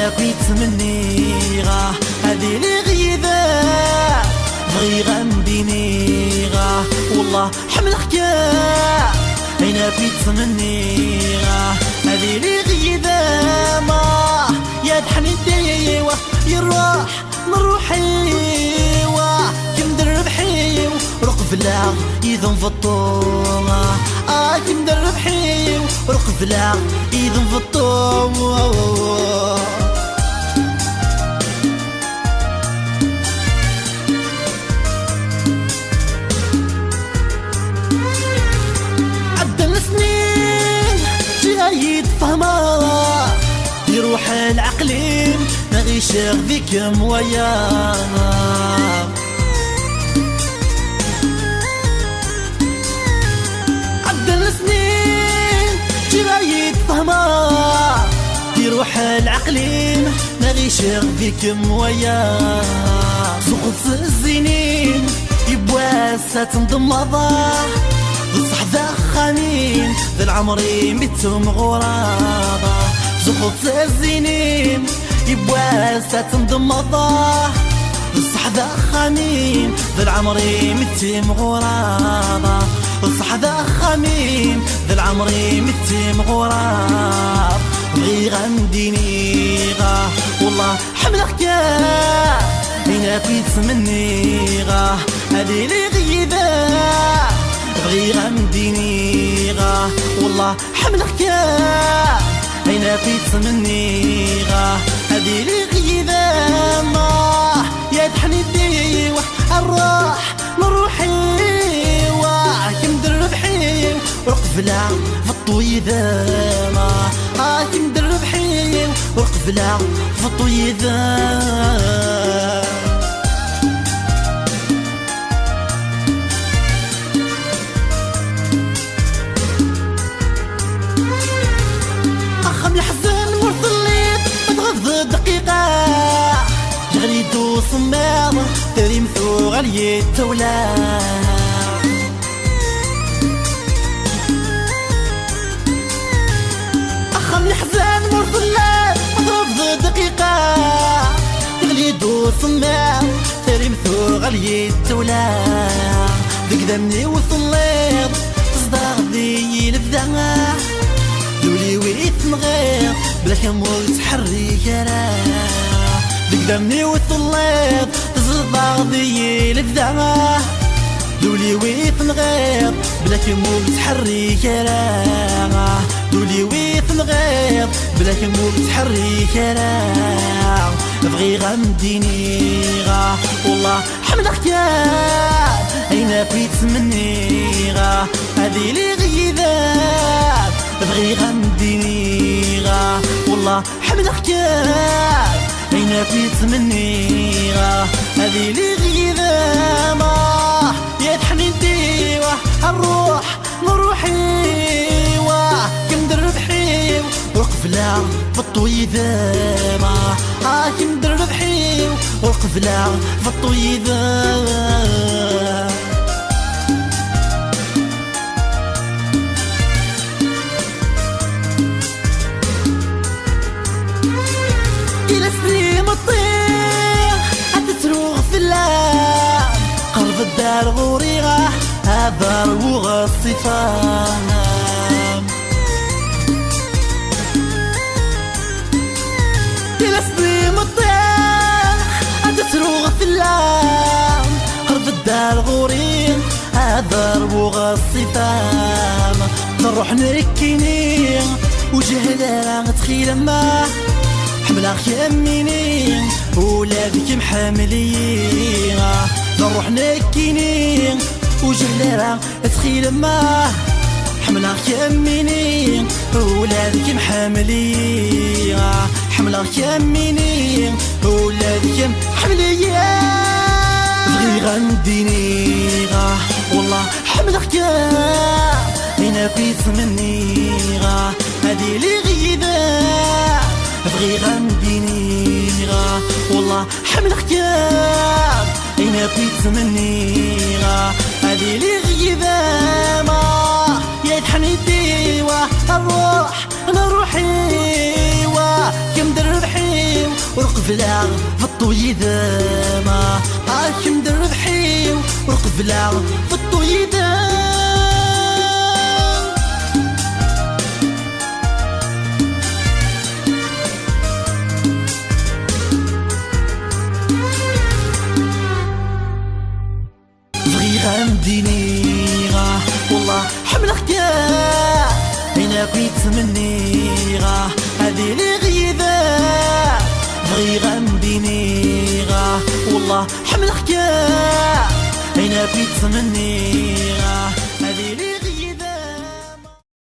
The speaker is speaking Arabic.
انا كنت مني هذه اللي غيبة بغي غنديني والله حمل حكاية انا كنت مني هذه اللي غيبة ما يدحني ديوة يروح نروح ايوا كم درب حيو رقف لا يذن في الطوغة كم درب حيو رقف لا يذن في الطوغة عدل سنين جايد فهمها يروح العقلين نغيشغ فيكم ويانا عدل سنين جايد فهمها يروح العقلين نغيشغ فيكم ويانا زقط الزينين يبواسة تنضمضا بصح ذخانين ذا العمري متهم غرابة زخوف الزينين يبواسة تنضمضا بصح ذخانين ذا العمري متهم غرابة بصح ذخانين ذا العمري متهم غراب بغي غنديني والله حمل حكاية هنا كنت مني هذه اللي غيبة بغي غنديني والله حمل حكاية هنا كنت مني هذه اللي غيبة ما يدحني ديوة نروح ايوا كم درب حيو ورقف لا في الطويذة ما كم درب حيو ورقف لا في الطويذة الحزن مرتليت تغض دقيقة جغلي دوس ماض تريم ثوغ عليت تولا أخم الحزن مرتليت تغض دقيقة جغلي دوس ماض تريم ثوغ عليت تولا ذك ذمني وصليت تصدق ذي لبدا دولي ويت نغير بلا كمول تحري كلام بقدمني وطليت تصدق ذي البدا دولي ويت نغير بلا كمول تحري كلام دولي ويت نغير بلا كمول تحري كلام بغي غنديني والله حمل حكاية اين بيت مني هذه اللي غيبات بغي غنديني والله حمل حكاية اين بيت مني هذه اللي غيبة ما يدحني ديوة نروح ايوا كم درب حيو وقف لا في الطويذة ما كم درب حيو وقف لا في الطويذة الدار غوريغة هذا روغ الصفان إلى سنين الطير أتتروغ في اللام هرب الدار غوريغ هذا روغ الصفان نروح نركيني وجهلا تخيل ما حملها يميني ولادك محملين نروح نكينين وجهلها تخيل ما حملها يميني ولادك محملين حملها يميني ولادك محملين بغي غنديني والله حمل حكاية هنا بيت مني هذه اللي غيبة بغي غنديني والله حمل حكاية هنا بيت مني هذه اللي غيبة ما يدحني ديوة نروح ايوا كم درب حيو ورقبلا في الطويدة ما كم دربحي ورقبلا في الطويدة بغي غنديني والله حملك كاع هنا كنت مني هذه لي غيبة بغي غنديني والله حملك كاع هنا كنت مني